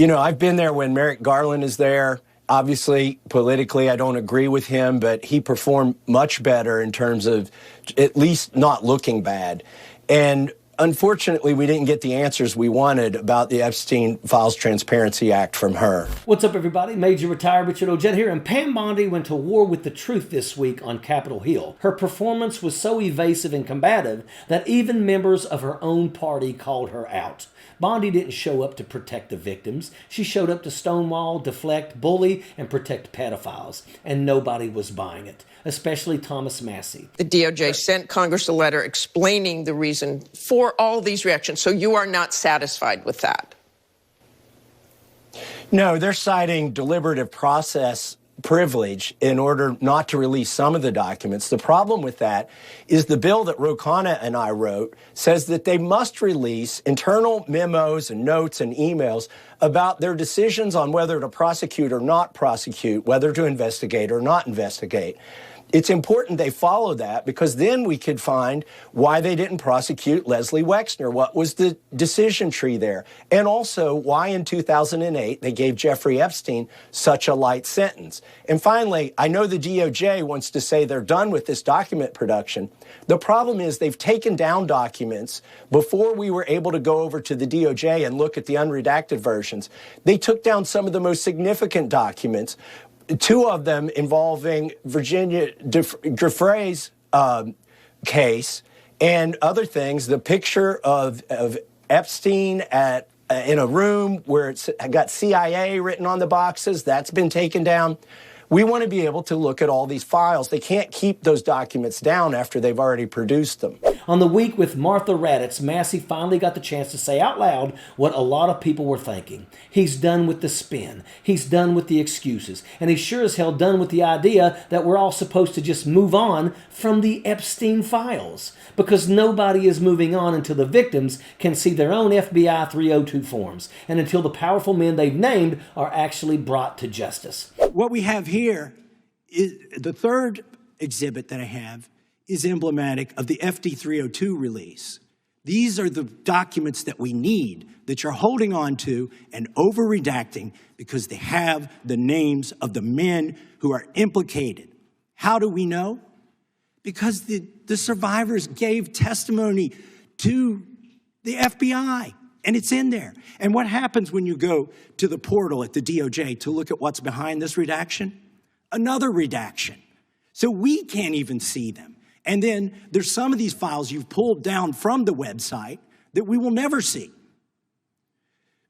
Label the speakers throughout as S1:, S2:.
S1: You know, I've been there when Merrick Garland is there. Obviously, politically, I don't agree with him, but he performed much better in terms of at least not looking bad. And unfortunately, we didn't get the answers we wanted about the Epstein Files Transparency Act from her.
S2: What's up, everybody? Major Retired Richard Ojeda here, and Pam Bondi went to war with the truth this week on Capitol Hill. Her performance was so evasive and combative that even members of her own party called her out. Bondi didn't show up to protect the victims. She showed up to stonewall, deflect, bully, and protect pedophiles. And nobody was buying it, especially Thomas Massie.
S3: The DOJ sent Congress a letter explaining the reason for all these reactions. So you are not satisfied with that?
S1: No, they're citing deliberative process privilege in order not to release some of the documents. The problem with that is the bill that Ro Khanna and I wrote says that they must release internal memos and notes and emails about their decisions on whether to prosecute or not prosecute, whether to investigate or not investigate. It's important they follow that because then we could find why they didn't prosecute Leslie Wexner. What was the decision tree there? And also why in 2008 they gave Jeffrey Epstein such a light sentence. And finally, I know the DOJ wants to say they're done with this document production. The problem is they've taken down documents before we were able to go over to the DOJ and look at the unredacted versions. They took down some of the most significant documents. Two of them involving Virginia Giuffre's case and other things. The picture of Epstein in a room where it's got CIA written on the boxes, that's been taken down. We want to be able to look at all these files. They can't keep those documents down after they've already produced them.
S2: On the week with Martha Raddatz, Massie finally got the chance to say out loud what a lot of people were thinking. He's done with the spin. He's done with the excuses. And he's sure as hell done with the idea that we're all supposed to just move on from the Epstein files. Because nobody is moving on until the victims can see their own FBI 302 forms. And until the powerful men they've named are actually brought to justice.
S4: What we have here is the third exhibit that I have is emblematic of the FD 302 release. These are the documents that we need that you're holding on to and over-redacting because they have the names of the men who are implicated. How do we know? Because the survivors gave testimony to the FBI, and it's in there. And what happens when you go to the portal at the DOJ to look at what's behind this redaction? Another redaction. So we can't even see them. And then there's some of these files you've pulled down from the website that we will never see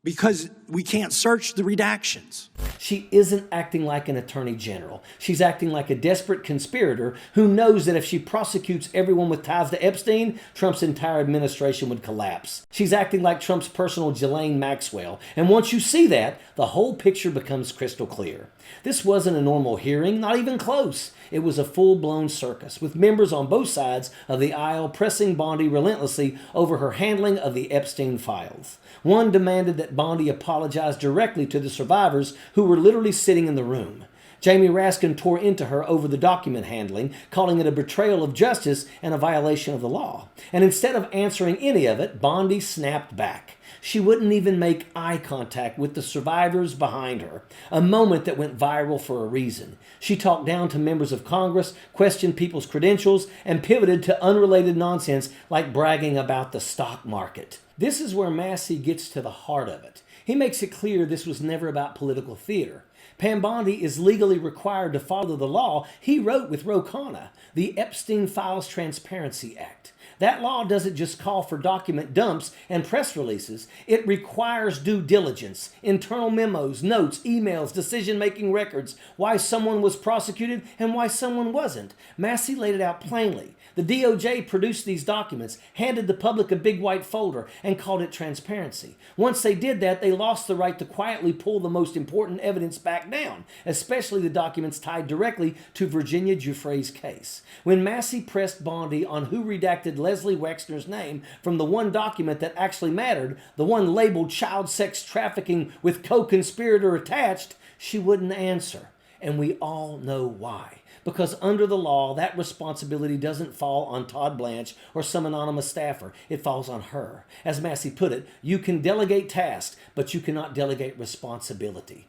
S4: because we can't search the redactions.
S2: She isn't acting like an attorney general. She's acting like a desperate conspirator who knows that if she prosecutes everyone with ties to Epstein, Trump's entire administration would collapse. She's acting like Trump's personal Ghislaine Maxwell. And once you see that, the whole picture becomes crystal clear. This wasn't a normal hearing, not even close. It was a full-blown circus, with members on both sides of the aisle pressing Bondi relentlessly over her handling of the Epstein files. One demanded that Bondi apologize directly to the survivors who were literally sitting in the room. Jamie Raskin tore into her over the document handling, calling it a betrayal of justice and a violation of the law. And instead of answering any of it, Bondi snapped back. She wouldn't even make eye contact with the survivors behind her, a moment that went viral for a reason. She talked down to members of Congress, questioned people's credentials, and pivoted to unrelated nonsense like bragging about the stock market. This is where Massie gets to the heart of it. He makes it clear this was never about political theater. Pam Bondi is legally required to follow the law he wrote with Ro Khanna, the Epstein Files Transparency Act. That law doesn't just call for document dumps and press releases. It requires due diligence, internal memos, notes, emails, decision-making records, why someone was prosecuted and why someone wasn't. Massie laid it out plainly. The DOJ produced these documents, handed the public a big white folder, and called it transparency. Once they did that, they lost the right to quietly pull the most important evidence back down, especially the documents tied directly to Virginia Giuffre's case. When Massie pressed Bondi on who redacted Leslie Wexner's name from the one document that actually mattered, the one labeled child sex trafficking with co-conspirator attached, she wouldn't answer. And we all know why. Because under the law, that responsibility doesn't fall on Todd Blanche or some anonymous staffer. It falls on her. As Massie put it, you can delegate tasks, but you cannot delegate responsibility.